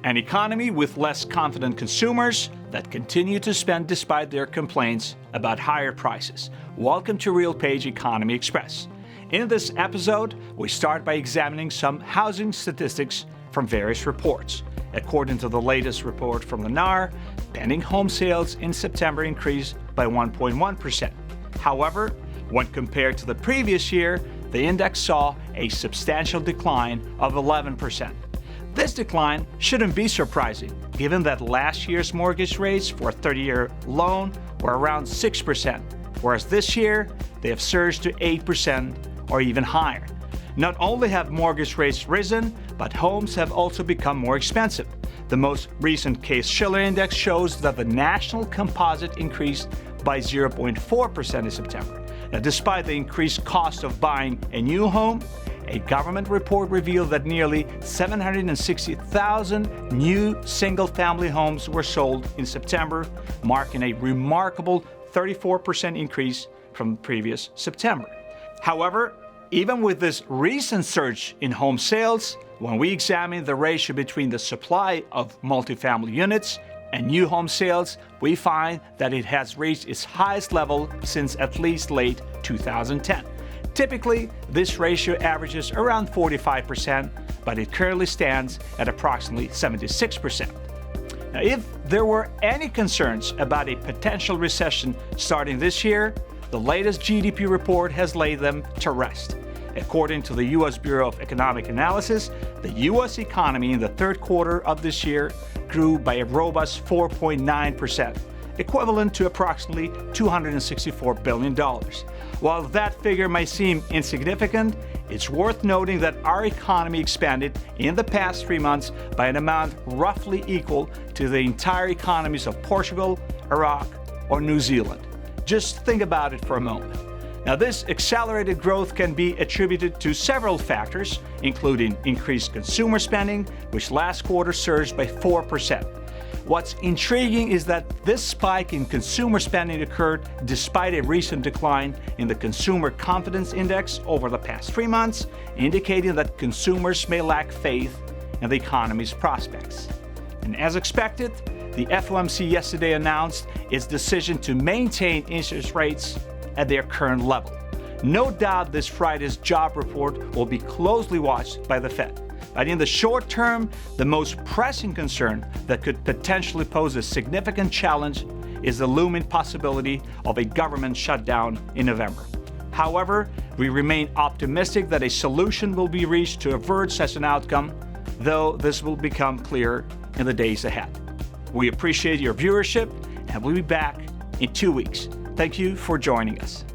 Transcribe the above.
An economy with less confident consumers that continue to spend despite their complaints about higher prices. Welcome to RealPage Economy Express. In this episode, we start by examining some housing statistics from various reports. According to the latest report from the NAR, pending home sales in September increased by 1.1%. However, when compared to the previous year, the index saw a substantial decline of 11%. This decline shouldn't be surprising, given that last year's mortgage rates for a 30-year loan were around 6%, whereas this year they have surged to 8% or even higher. Not only have mortgage rates risen, but homes have also become more expensive. The most recent Case-Shiller index shows that the national composite increased by 0.4% in September. Now, despite the increased cost of buying a new home, a government report revealed that nearly 760,000 new single-family homes were sold in September, marking a remarkable 34% increase from the previous September. However, even with this recent surge in home sales, when we examine the ratio between the supply of multifamily units and new home sales, we find that it has reached its highest level since at least late 2010. Typically, this ratio averages around 45%, but it currently stands at approximately 76%. Now, if there were any concerns about a potential recession starting this year, the latest GDP report has laid them to rest. According to the U.S. Bureau of Economic Analysis, the U.S. economy in the third quarter of this year grew by a robust 4.9%, equivalent to approximately $264 billion. While that figure may seem insignificant, it's worth noting that our economy expanded in the past 3 months by an amount roughly equal to the entire economies of Portugal, Iraq, or New Zealand. Just think about it for a moment. Now, this accelerated growth can be attributed to several factors, including increased consumer spending, which last quarter surged by 4%. What's intriguing is that this spike in consumer spending occurred despite a recent decline in the Consumer Confidence Index over the past 3 months, indicating that consumers may lack faith in the economy's prospects. And as expected, the FOMC yesterday announced its decision to maintain interest rates at their current level. No doubt this Friday's job report will be closely watched by the Fed. But in the short term, the most pressing concern that could potentially pose a significant challenge is the looming possibility of a government shutdown in November. However, we remain optimistic that a solution will be reached to avert such an outcome, though this will become clearer in the days ahead. We appreciate your viewership, and we'll be back in 2 weeks. Thank you for joining us.